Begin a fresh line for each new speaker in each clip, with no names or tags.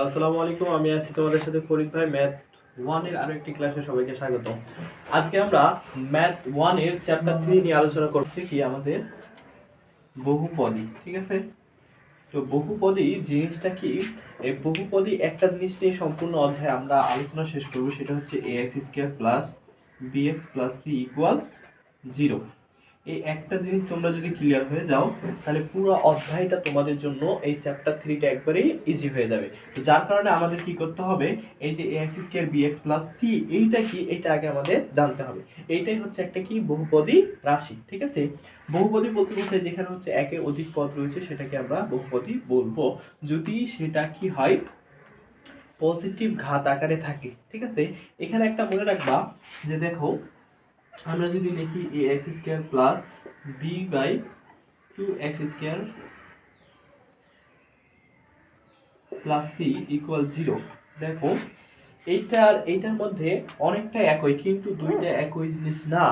আসসালামু আলাইকুম, আমি আছি তোমাদের সাথে ফরিদ ভাই। ম্যাথ 1 এর আরো একটি ক্লাসে সবাইকে স্বাগত। আজকে আমরা ম্যাথ 1 এর চ্যাপ্টার 3 নিয়ে আলোচনা করছি কি আমাদের বহুপদী। ঠিক আছে, তো বহুপদী জিনিসটা কি? এই বহুপদী একটা জিনিস নিয়ে সম্পূর্ণ অধ্যায় আমরা আলোচনা শেষ করব, সেটা হচ্ছে ax² plus bx plus c equal 0। এই একটা জিনিস তোমরা যদি ক্লিয়ার হয়ে যাও তাহলে পুরো অধ্যায়টা তোমাদের জন্য এই চ্যাপ্টার 3টা একবারেই ইজি হয়ে যাবে। তো যার কারণে আমাদের কি করতে হবে, এই যে ax² bx প্লাস c এইটা কি, এইটা আগে আমাদের জানতে হবে। এইটাই হচ্ছে একটা কি বহুপদী রাশি। ঠিক আছে, বহুপদী বলতে বোঝায় যেখানে হচ্ছে একের অধিক পদ রয়েছে সেটাকে আমরা বহুপদী বলবো, যদি সেটা কি হয় পজিটিভ ঘাত আকারে থাকে। ঠিক আছে, এখানে একটা মনে রাখবা যে দেখো আমরা যদি লিখি ax² plus b by 2x² plus c equal 0। দেখো এইটার মধ্যে অনেকটা একই, কিন্তু দুইটা একই জিনিস না।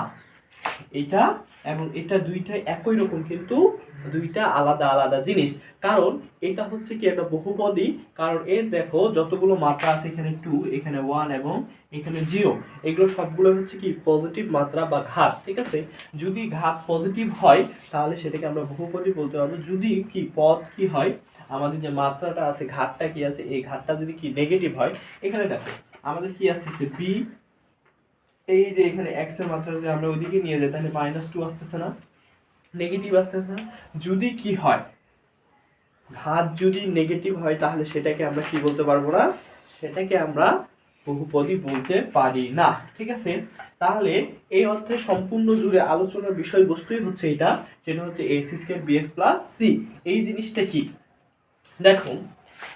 এটা এবং এটা দুইটাই একই রকম, কিন্তু দুইটা আলাদা আলাদা জিনিস। কারণ এটা হচ্ছে কি একটা বহুপদী, কারণ এর দেখো যতগুলো মাত্রা আছে, এখানে 2, এখানে 1 এবং এখানে 0, এগুলো সবগুলো হচ্ছে কি পজিটিভ মাত্রা বা ঘাত। ঠিক আছে, যদি ঘাত পজিটিভ হয় তাহলে সেটাকে আমরা বহুপদী বলতে পারবো। যদি কি পদ কি হয়, আমাদের যে মাত্রাটা আছে, ঘাতটা কি আছে, এই ঘাতটা যদি কি নেগেটিভ হয়, এখানে দেখো আমাদের কি আসতেছে b, এই যে এখানে x এর মাত্রা যদি আমরা ওইদিকে নিয়ে যাই তাহলে -2 আসতেছে না, নেগেটিভ আসতেছে না। যদি কি হয়, ঘাত যদি নেগেটিভ হয় তাহলে সেটাকে আমরা কি বলতে পারবো না, সেটাকে আমরা বহুপদী বলতে পারি না। ঠিক আছে, তাহলে এই অধ্যায় সম্পূর্ণ জুড়ে আলোচনার বিষয়বস্তুই হচ্ছে এটা, সেটা হচ্ছে ax² bx প্লাস c। এই জিনিসটা কি দেখো,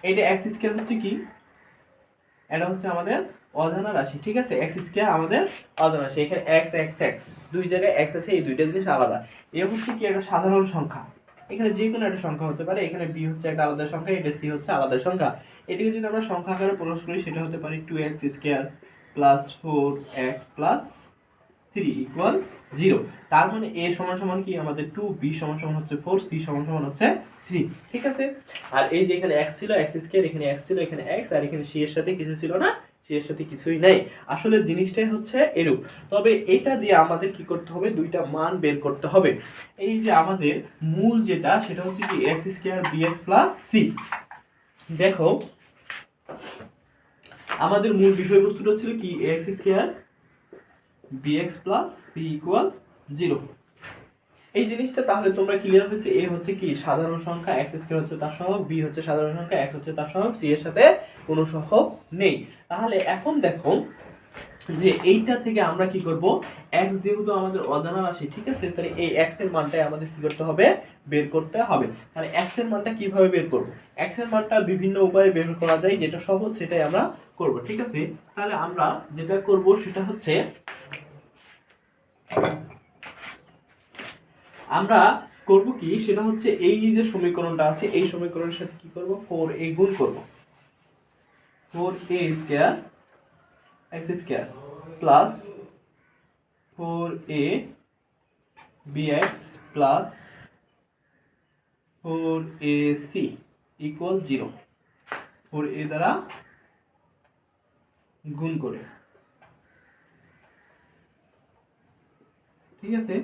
এটা x² হচ্ছে কি, এটা হচ্ছে আমাদের অজানা রাশি। ঠিক আছে, x² আমাদের অজানা রাশি। এখানে x x x দুই জায়গায় x আছে, এই দুইটা জিনিস আলাদা। এ হচ্ছে কি একটা সাধারণ সংখ্যা, এখানে যে কোনো একটা সংখ্যা হতে পারে। এখানে b হচ্ছে একটা আলাদা সংখ্যা, এটা c হচ্ছে আলাদা সংখ্যা। এটাকে যদি আমরা সংখ্যা আকারে প্রকাশ করি সেটা হতে পারে 2x² plus 4x plus 3 equal 0। তার মানে a সমান সমান কি আমাদের 2, b সমান সমান হচ্ছে 4, c সমান সমান হচ্ছে 3। ঠিক আছে, আর এই যে এখানে x ছিল x², এখানে x ছিল, এখানে x, আর এখানে c এর সাথে কিছু ছিল না, c এর সাথে কিছুই নাই। আসলে জিনিসটাই হচ্ছে এরূপ। তবে এটা দিয়ে আমাদের কি করতে হবে, দুইটা মান বের করতে হবে। এই যে আমাদের মূল যেটা, সেটা হচ্ছে কি x² bx প্লাস c। দেখো আমাদের মূল বিষয়বস্তুটা ছিল কি x² bx plus c equal 0। এই জিনিসটা তাহলে তোমরা ক্লিয়ার হয়েছে। a হচ্ছে কি সাধারণ সংখ্যা, x² হচ্ছে তার সহগ, b হচ্ছে সাধারণ সংখ্যা, x হচ্ছে তার সহগ, c এর সাথে কোনো সহগ নেই। তাহলে এখন দেখো যে এইটা থেকে আমরা কি করব, x যেহেতু আমাদের অজানা রাশি, ঠিক আছে, তাহলে এই x এর মানটাই আমাদের কি করতে হবে, বের করতে হবে। তাহলে x এর মানটা কিভাবে বের করব, x এর মানটা বিভিন্ন উপায়ে বের করা যায়, যেটা সহজ সেটাই আমরা করব। ঠিক আছে, তাহলে আমরা যেটা করব সেটা হচ্ছে আমরা করব কি, সেটা হচ্ছে এই যে সমীকরণটা আছে, এই সমীকরণের সাথে কি করব, 4a গুণ করব। 4a² x² plus 4a bx plus 4ac equal 0। 4a দ্বারা গুণ করে। ঠিক আছে,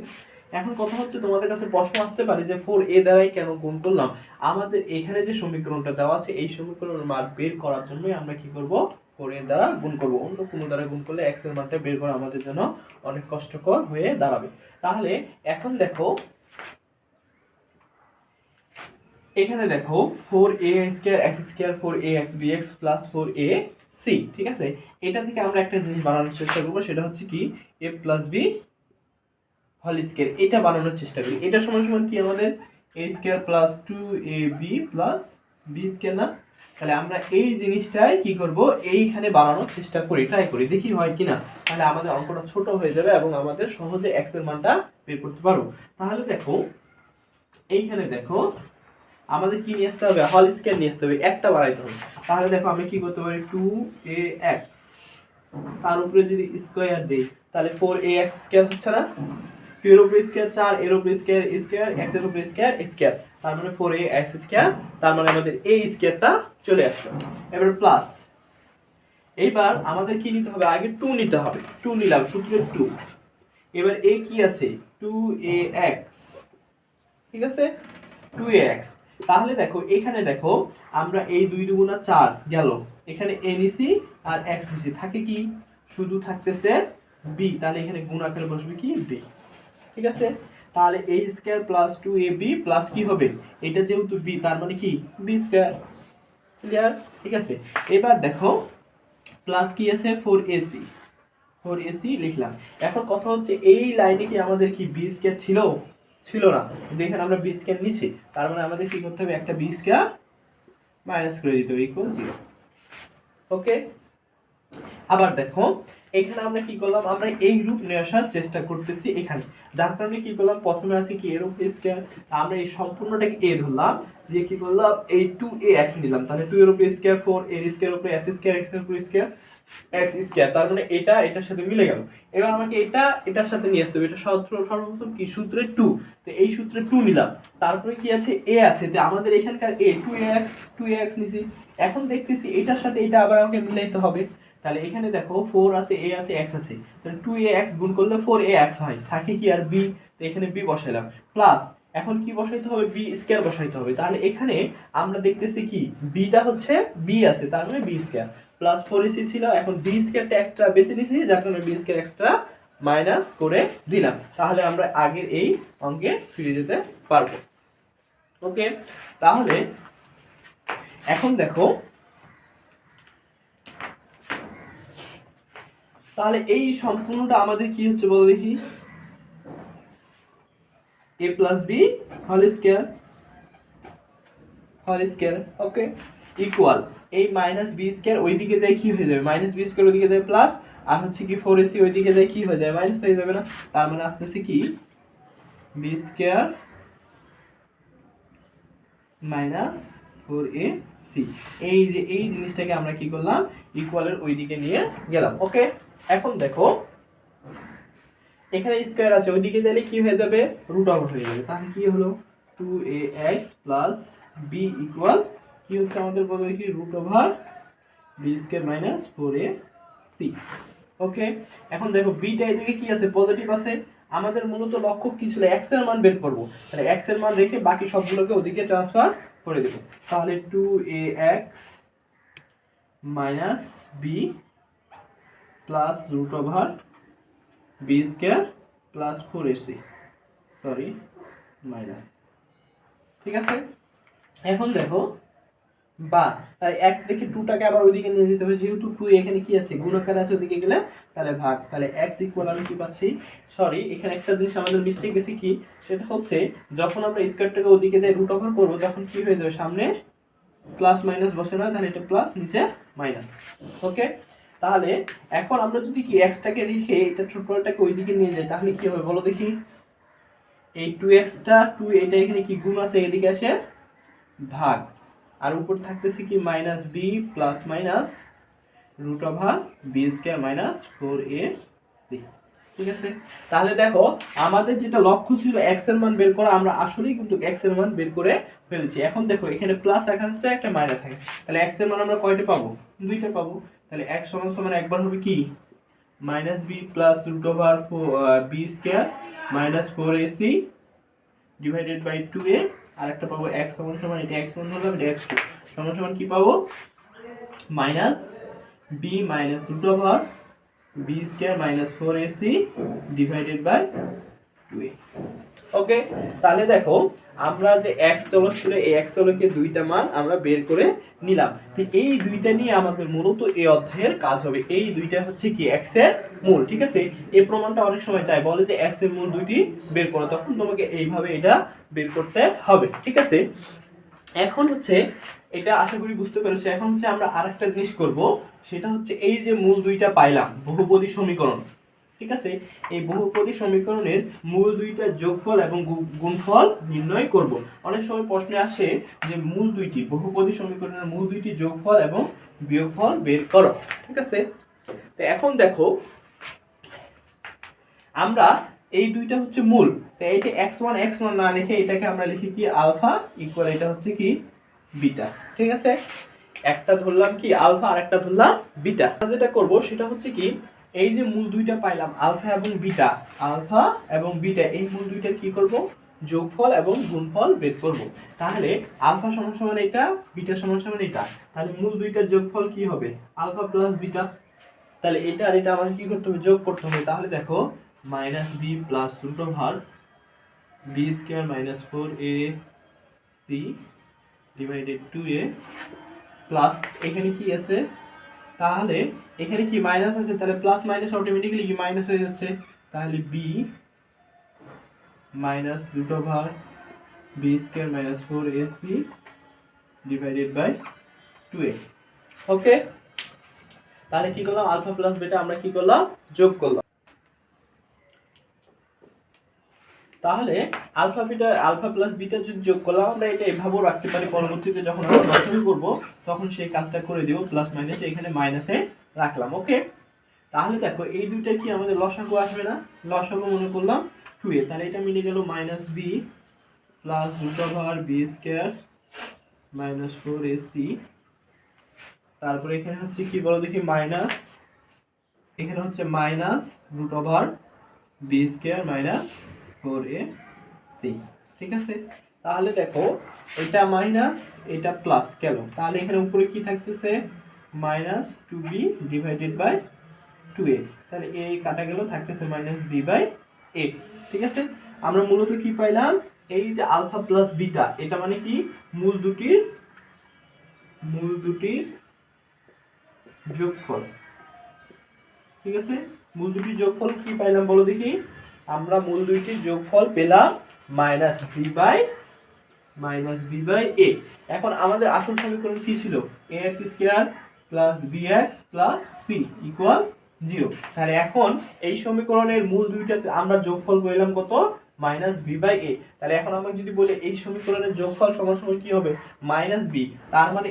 এখন কথা হচ্ছে তোমাদের কাছে প্রশ্ন আসতে পারে যে 4a দ্বারাই কেন গুণ করলাম। আমাদের এখানে যে সমীকরণটা দেওয়া আছে, এই সমীকরণের মান বের করার জন্যই আমরা কি করব, 4a দ্বারা গুণ করব। অন্য কোনো দ্বারা গুণ করলে x এর মানটা বের করা আমাদের জন্য অনেক কষ্টকর হয়ে দাঁড়াবে। তাহলে এখন দেখো এখানে দেখো 4a² x² 4ax bx plus 4ac। ঠিক আছে, এটা থেকে আমরা একটা জিনিস বানানোর চেষ্টা করব, সেটা হচ্ছে কি a plus b whole square. এটা বানানোর চেষ্টা করি। এটা সমান সমান কি আমাদের a² plus 2ab plus b square না। তাহলে আমরা এই জিনিসটাই কি করব, এইখানে বানানোর চেষ্টা করি, ট্রাই করি, দেখি হয় কিনা। তাহলে আমাদের অঙ্কটা ছোট হয়ে যাবে এবং আমাদের সহজে x এর মানটা বের করতে পারবো। তাহলে দেখো এইখানে দেখো আমাদের কি নিয়ে আসতে হবে, হোল স্কয়ার নিয়ে আসতে হবে, একটা বাড়াইতে হবে। তাহলে দেখো আমি কি করতে পারি, 2ax তার উপরে যদি স্কয়ার দেই তাহলে 4ax স্কয়ার হচ্ছে না। 2 এর উপর স্কয়ার 4 এর উপর স্কয়ার স্কয়ার x এর উপর স্কয়ার স্কয়ার, তার মানে 4ax স্কয়ার, তার মানে আমাদের এই স্কয়ারটা চলে আসলো। এবার প্লাস, এইবার আমাদের কি নিতে হবে, আগে 2 নিতে হবে, 2 নিলাম, সূত্রে 2। এবার a কি আছে 2ax, ঠিক আছে 2ax। তাহলে দেখো এখানে দেখো আমরা এই 2 দুগুণা 4 গেল, এখানে a নিছি আর x নিছি, থাকে কি শুধু থাকতেছে b, তাহলে এখানে গুণ আকারে বসবে কি b, ঠিক আছে। তাহলে a square plus 2ab plus কি হবে, এটা যেহেতু b তার মানে কি b স্কয়ার, ক্লিয়ার, ঠিক আছে। এবার দেখো প্লাস কি আছে 4ac লিখলাম। এখন কথা হচ্ছে এই লাইনে কি আমাদের কি b স্কয়ার ছিল, ছিল না, কিন্তু এখানে আমরা b স্কয়ার নিছি, তার মানে আমাদের কি করতে হবে, একটা b স্কয়ার মাইনাস করে দিতে হবে ইকুয়াল 0। ওকে, আবার দেখো এখানে আমরা কি করলাম, আমরা এই রূপ নিয়ে আসার চেষ্টা করতেছি এখানে, যার কারণে কি করলাম, প্রথমে আছে কি এর উপর স্কয়ার, আমরা এই সম্পূর্ণটাকে a ধরলাম, দিয়ে কি করলাম এই 2ax নিলাম, তাহলে 2 এর উপর স্কয়ার 4 এর স্কয়ার উপরে s স্কয়ার x এর উপর স্কয়ার x স্কয়ার, তার মানে এটা এটার সাথে মিলে গেল। এবার আমাকে এটা এটার সাথে নিয়ে আসতে হবে, এটা সর্বপ্রথম কি সূত্রে 2, তো এই সূত্রে 2 নিলাম, তারপরে কি আছে a আছে, যে আমাদের এখানকার a 2ax নিছি, এখন দেখতেছি এটার সাথে এটা আবার আমাকে মিলাইতে হবে, তাহলে এখানে দেখো 4 আছে a আছে x আছে, তাহলে 2ax গুণ করলে 4ax হয়, থাকে কি আর b, তো এখানে b বসাইলাম, প্লাস এখন কি বসাইতে হবে, b স্কয়ার বসাইতে হবে, তাহলে এখানে আমরা দেখতেছি কি b টা হচ্ছে b আছে, তার মানে b স্কয়ার প্লাস 4ac ছিল, এখন b স্কয়ারটা এক্সট্রা বেশি নিয়েছি, যার কারণে b স্কয়ার এক্সট্রা মাইনাস করে দিলাম, তাহলে আমরা আগের এই অঙ্কে ফিরে যেতে পারবো। ওকে, তাহলে এখন দেখো, তাহলে এই সম্পূর্ণটা আমাদের কি হচ্ছে বলো দেখি, a plus b whole square, okay, equal এই মাইনাস b স্কয়ার ওইদিকে যায় কি হয়ে যাবে, মাইনাস b স্কয়ার ওইদিকে যায় প্লাস, আর হচ্ছে কি 4ac ওইদিকে যায় কি হয়ে যাবে, মাইনাস হয়ে যাবে না, তার মানে আসতেছে কি b স্কয়ার মাইনাস 4ac, এই যে এই জিনিসটাকে আমরা কি করলাম, ইকুয়ালের ওইদিকে নিয়ে গেলাম। ওকে, এখন দেখো এখানে স্কয়ার আছে, ওইদিকে গেলে কি হয়ে যাবে, রুট ওভার হয়ে যাবে, তাহলে কি হলো 2ax প্লাস b ইকুয়াল কি হচ্ছে আমাদের বলো দেখি, root over b square minus 4ac। Okay, এখন দেখো b টা এদিকে কি আছে, পজিটিভ আছে, আমাদের মূলত লক্ষ্য কি ছিল, x এর মান বের করব, তাহলে x এর মান রেখে বাকি সবগুলোকে ওদিকে ট্রান্সফার করে দেব, তাহলে 2ax minus b plus root over b square plus 4ac, sorry minus, ঠিক আছে। এখন দেখো বা তাই x রেখে 2 টাকে আবার ওইদিকে নিয়ে যেতে হবে, যেহেতু 2 এখানে কি আছে গুণাকার আছে, ওইদিকে গেলে তাহলে ভাগ, তাহলে x ইকুয়াল আমি কি পাচ্ছি, সরি এখানে একটা জিনিস আমাদের মিস্টেক গেছে কি, সেটা হচ্ছে যখন আমরা স্কয়ারটাকে ওইদিকে যাই রুট ওভার করব, তখন কি হয়ে যাবে, সামনে প্লাস মাইনাস বসে না, তাহলে এটা প্লাস নিচে মাইনাস। ওকে, তাহলে এখন আমরা যদি কি x টাকে রেখে এটা ছোটটাকে ওইদিকে নিয়ে যাই, তাহলে কি হবে বলো দেখি, এই 2x টা 2 এটা এখানে কি গুণ আছে, এদিকে আসে ভাগ, আর উপর থাকতেছে কি minus b plus minus root over b square minus 4ac, ঠিক আছে। তাহলে দেখো আমাদের যেটা লক্ষ্য ছিল x এর মান বের করা, আমরা আসলেই কিন্তু x এর মান বের করে ফেলেছি। এখন দেখো এখানে প্লাস রাখা আছে, একটা মাইনাস আছে, তাহলে x এর মান আমরা কয়টা পাবো, দুইটা পাবো, তাহলে x সমান সমান একবার হবে কি minus b plus root over b square minus 4ac divided by 2a, আর একটা পাবো x সমান সমান, এটা x সমান ধরলাম, এটা x2 সমান সমান কি পাবো, minus b minus root over b square minus 4ac divided by 2a। Okay, তাহলে দেখো আমরা যে x চলক ছিল, এই x চলকের দুইটা মান আমরা বের করে নিলাম, ঠিক এই দুইটা নিয়ে আমাদের মূলত এই অধ্যায়ের কাজ হবে, এই দুইটা হচ্ছে কি x এর মূল, ঠিক আছে। এই প্রমাণটা অনেক সময় চাই, বলে যে x এর মূল দুইটি বের করো, তখন তোমাকে এইভাবে এটা বের করতে হবে, ঠিক আছে। এখন হচ্ছে এটা আশা করি বুঝতে পেরেছো, এখন হচ্ছে আমরা আরেকটা জিনিস করব, সেটা হচ্ছে এই যে মূল দুইটা পাইলাম বহুপদী সমীকরণ, ঠিক আছে, এই বহুপদী সমীকরণের মূল দুইটা যোগফল এবং গুণফল নির্ণয় করব। অনেক সময় প্রশ্নে আসে যে মূল দুইটি বহুপদী সমীকরণের মূল দুইটি যোগফল এবং বিয়োগফল বের করো, ঠিক আছে। তো এখন দেখো আমরা এই দুইটা হচ্ছে মূল, তো এইটা x1 x1 না লিখে এটাকে আমরা লিখি কি আলফা ইকুয়াল এটা হচ্ছে কি বিটা। ঠিক আছে, একটা ধরলাম কি আলফা আর একটা ধরলাম বিটা। যেটা করব সেটা হচ্ছে কি এই যে মূল দুইটা পাইলাম আলফা এবং বিটা, আলফা এবং বিটা এই মূল দুইটার কি করব যোগফল এবং গুণফল বের করব। তাহলে আলফা সমান সমান এটা, বিটা সমান সমান এটা, তাহলে মূল দুইটার যোগফল কি হবে আলফা প্লাস বিটা। তাহলে এটা আর এটা আমাকে কি করতে হবে যোগ করতে হবে। তাহলে দেখো minus B plus root over B square minus 4ac divided 2a plus এখানে কি আছে, তাহলে এখানে কি মাইনাস আছে, তাহলে প্লাস মাইনাস অটোমেটিক্যালি কি মাইনাস হয়ে যাচ্ছে, তাহলে b minus root over B square minus 4ac divided by 2a। Okay, তাহলে কি করলাম আলফা প্লাস বিটা আমরা কি করলাম যোগ করলাম। তাহলে আলফা প্লাস বিটা যদি যোগ করলাম আমরা এটা এভাবেও রাখতে পারি, পরবর্তীতে যখন আমরা লসাগু করব তখন সেই কাজটা করে দিব, প্লাস মাইনাস এখানে মাইনাসে রাখলাম। ওকে, তাহলে দেখো এই দুইটা কি আমাদের লসাগু আসবে না, লসাগু মনে করলাম 2a, তাহলে এটা মিলে গেল minus B plus root over B square minus 4ac, তারপরে এখানে হচ্ছে কি বলো দেখি মাইনাস, এখানে হচ্ছে minus root over B square minus 4ac। ঠিক আছে, তাহলে দেখো এটা মাইনাস এটা প্লাস গেল, তাহলে এখানে উপরে কি থাকতেছে minus 2b divided by 2a, তাহলে a কাটা গেল থাকতেছে মাইনাস b বাই a। ঠিক আছে, আমরা মূলত কি পাইলাম এই যে আলফা প্লাস বিটা, এটা মানে কি মূল দুটির যোগফল। ঠিক আছে, মূল দুটির যোগফল কি পাইলাম বলো দেখি, আমরা মূল দুইটির যোগফল পেলাম মাইনাস বি বাই এ। এখন আমাদের আসল সমীকরণ কি ছিল ax square plus bx plus c equal 0। তাহলে এখন এই সমীকরণের মূল দুইটাতে আমরা যোগফল পেলাম কত মাইনাস বি বাই এ। তাহলে এখন আমরা যদি বলি এই সমীকরণের যোগফল সমান সমান কি হবে মাইনাস বি, তার মানে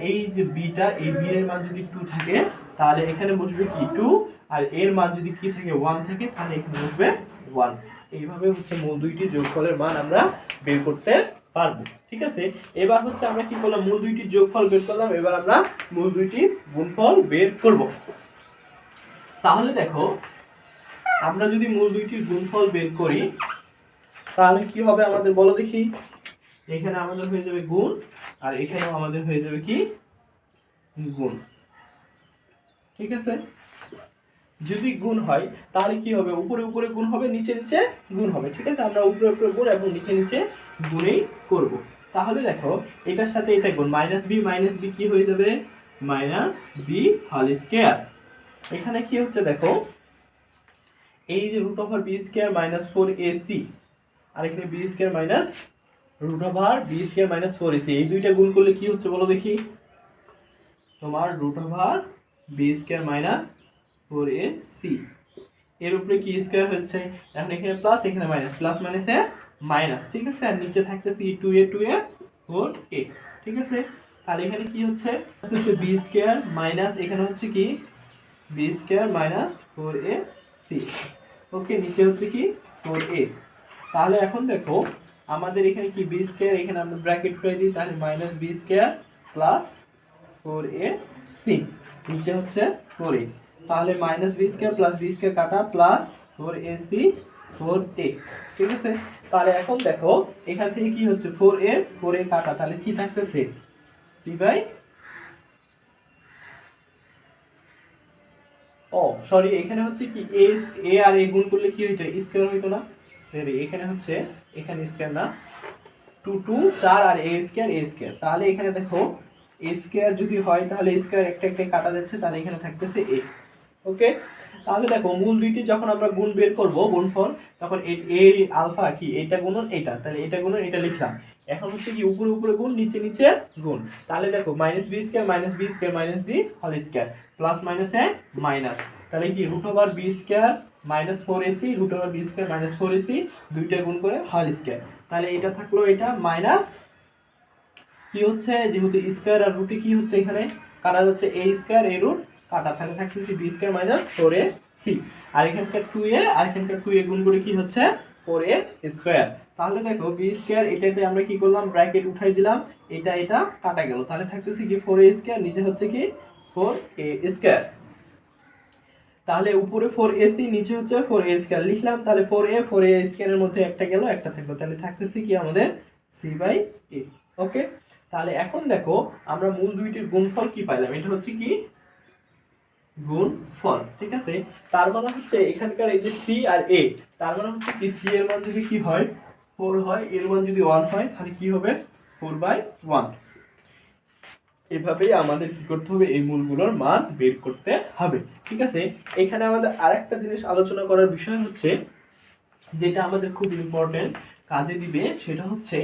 এই যে বিটা এই বি এর মান যদি 2 থাকে তাহলে এখানে বসবে কি 2, আর এর মান যদি কি থাকে 1 থাকে তাহলে এখানে বসবে 1। এইভাবে হচ্ছে মূল দুইটির যোগফলের মান আমরা বের করতে পারবো। ঠিক আছে, এবার হচ্ছে আমরা কি করলাম মূল দুইটির যোগফল বের করলাম, এবার আমরা মূল দুইটির গুণফল বের করব। তাহলে দেখো আমরা যদি মূল দুইটির গুণফল বের করি তাহলে কি হবে আমাদের বলো দেখি, এখানে আমাদের হয়ে যাবে গুণ আর এখানেও আমাদের হয়ে যাবে কি গুণ। ঠিক আছে, যদি গুণ হয় তাহলে কি হবে উপরে উপরে গুণ হবে নিচে নিচে গুণ হবে। ঠিক আছে, আমরা উপরে উপরে গুণ এবং নিচে নিচে গুণই করব। তাহলে দেখো এটার সাথে এটা গুণ মাইনাস বি কি হয়ে যাবে মাইনাস বি হোল স্কয়ার। এখানে কি হচ্ছে দেখো এই যে root over B square minus 4ac আর এখানে B square minus root over B square minus 4ac, এই দুইটা গুণ করলে কি হচ্ছে বলো দেখি তোমার root over B square minus 4ac এর উপরে কি স্কয়ার হচ্ছে, এখন এখানে প্লাস এখানে মাইনাস, প্লাস মাইনাসে মাইনাস। ঠিক আছে, আর নিচে থাকতেছে 2a 4a। ঠিক আছে, তাহলে এখানে কি হচ্ছে বি স্কয়ার মাইনাস এখানে হচ্ছে কি বি স্কয়ার মাইনাস 4ac। ওকে, নিচে হচ্ছে কি 4a। তাহলে এখন দেখো আমাদের এখানে কি বি স্কয়ার, এখানে আমরা ব্র্যাকেট করে দিই, তাহলে minus B square plus 4ac নিচে হচ্ছে 4a, তাহলে minus B square plus B square কাটা প্লাস 4ac 4a। ঠিক আছে, তাহলে এখন দেখো এখান থেকে কি হচ্ছে 4a কাটা, তাহলে কি থাকতেছে c বাই সরি এখানে হচ্ছে কি a আর a গুণ করলে কি হইতো স্কয়ার হইতো না, এখানে হচ্ছে এখানে স্কয়ার না 2 2 4 আর a স্কয়ার, তাহলে এখানে দেখো a স্কয়ার যদি হয় তাহলে স্কয়ার একটা একটা কাটা যাচ্ছে, তাহলে এখানে থাকতেছে a। ওকে, তাহলে দেখো মূল দুইটি যখন আমরা গুণ বের করব গুণফল তখন এই আলফা কি এটা গুণন এটা, তাহলে এটা গুণন এটা লিখলাম। এখন হচ্ছে কি উপরে উপরে গুণ নিচে নিচে গুণ, তাহলে দেখো minus B square minus B whole square plus মাইনাসে মাইনাস, তাহলে কি root over B square minus 4ac root over B square minus 4ac দুইটা গুণ করে হোল স্কয়ার, তাহলে এটা থাকলো এটা মাইনাস কি হচ্ছে যেহেতু স্কয়ার আর রুটে কি হচ্ছে এখানে কাটা যাচ্ছে a স্কয়ার a রুট কাটা, তাহলে থাকতেছে বি স্কোয়ার মাইনাস 4ac, আর এখানকার 2a আর এখানকার 2a গুণ করে কি হচ্ছে 4a স্কোয়ার। তাহলে দেখো বি স্কোয়ার এটাতে আমরা কি করলাম, ব্র্যাকেট উঠাই দিলাম, এটা কাটা গেল, তাহলে থাকতেছে কি 4a স্কোয়ার, নিচে হচ্ছে কি 4a স্কোয়ার। তাহলে উপরে 4ac নিচে হচ্ছে 4a স্কয়ার লিখলাম, তাহলে 4a স্কয়ারের মধ্যে একটা গেল একটা থাকলো, তাহলে থাকতেছে কি আমাদের c/a। ওকে, তাহলে এখন দেখো আমরা মূল দুইটির গুণফল কি পাইলাম, এটা হচ্ছে কি গুণফল, ঠিক আছে। তার মানে হচ্ছে এখানকার এই যে c আর a, তার মানে হচ্ছে কি c এর মান যদি কি হয় 4 হয়, এর মান যদি 1 হয়, তাহলে কি হবে 4/1। এভাবেই আমাদের কি করতে হবে, এই মূলগুলোর মান বের করতে হবে, ঠিক আছে। এখানে আমাদের আরেকটা জিনিস আলোচনা করার বিষয় হচ্ছে, যেটা আমাদের খুব ইম্পর্টেন্ট কাজে দিবে, সেটা হচ্ছে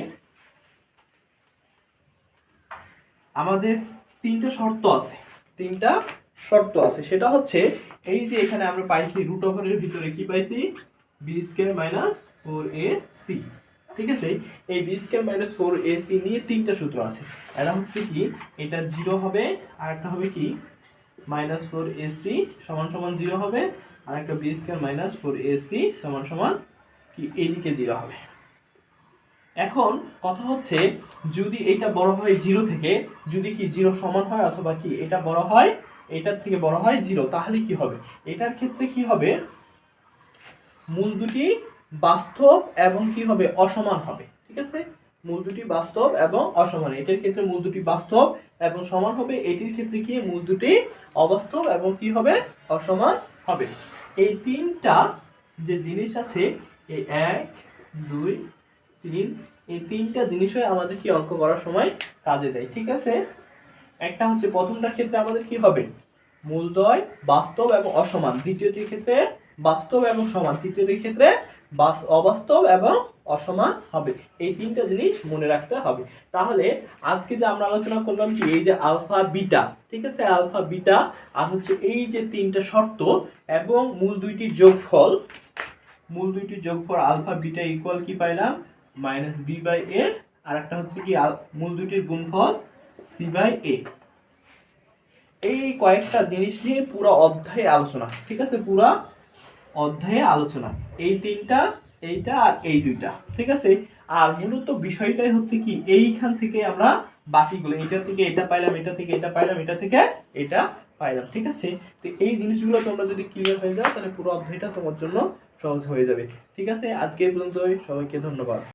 আমাদের তিনটা শর্ত আছে, সেটা হচ্ছে এই যে এখানে আমরা পাইছি রুট ওভারের ভিতরে কি পাইছি বি স্কয়ার মাইনাস 4ac, ঠিক আছে। এই বি স্কয়ার মাইনাস 4ac নিয়ে তিনটা সূত্র আছে, এটা হচ্ছে কি এটা 0 হবে, আর একটা হবে কি মাইনাস 4ac সমান সমান 0 হবে, আর একটা বি স্কয়ার মাইনাস 4ac সমান সমান কি এইদিকে 0 হবে। এখন কথা হচ্ছে যদি এটা বড় হয় 0 থেকে, যদি কি 0 সমান হয় অথবা কি এটা বড় হয় এটার থেকে বড় হয় 0, তাহলে কি হবে, এটার ক্ষেত্রে কি হবে মূল দুটি বাস্তব এবং কি হবে অসমান হবে, ঠিক আছে। মূল দুটি বাস্তব এবং অসমান, এটার ক্ষেত্রে মূল দুটি বাস্তব এবং সমান হবে, এটির ক্ষেত্রে কি মূল দুটি অবাস্তব এবং কি হবে অসমান হবে। এই তিনটা যে জিনিস আছে, এই 1 2 3, এই তিনটা জিনিসই আমাদের কি অঙ্ক করার সময় কাজে দেয়, ঠিক আছে। একটা হচ্ছে প্রথমটার ক্ষেত্রে আমাদের কি হবে মূলদ্বয় বাস্তব এবং অসমান, দ্বিতীয়টির ক্ষেত্রে বাস্তব এবং সমান, তৃতীয়টির ক্ষেত্রে অবাস্তব এবং অসমান হবে। এই তিনটা জিনিস মনে রাখতে হবে। তাহলে আজকে যে আমরা আলোচনা করলাম কি এই যে আলফা বিটা, ঠিক আছে, আলফা বিটা আর হচ্ছে এই যে তিনটা শর্ত এবং মূল দুইটির যোগফল, আলফা বিটা ইকুয়াল কি পাইলাম মাইনাস b/a, আর একটা হচ্ছে কি মূল দুইটির গুণফল c/a। এই কয়েকটা জিনিস নিয়ে পুরো অধ্যায়ে আলোচনা, ঠিক আছে, পুরো অধ্যায়ে আলোচনা এই তিনটা, এইটা আর এই দুইটা, ঠিক আছে। আর মূলত বিষয়টাই হচ্ছে কি এইখান থেকে আমরা বাকিগুলো এটা থেকে এটা পাইলাম, এটা থেকে এটা পাইলাম, এটা থেকে এটা পাইলাম, ঠিক আছে। তো এই জিনিসগুলো তোমরা যদি ক্লিয়ার হয়ে যাও তাহলে পুরো অধ্যায়টা তোমার জন্য সহজ হয়ে যাবে, ঠিক আছে। আজকে এই পর্যন্তই, সবাইকে ধন্যবাদ।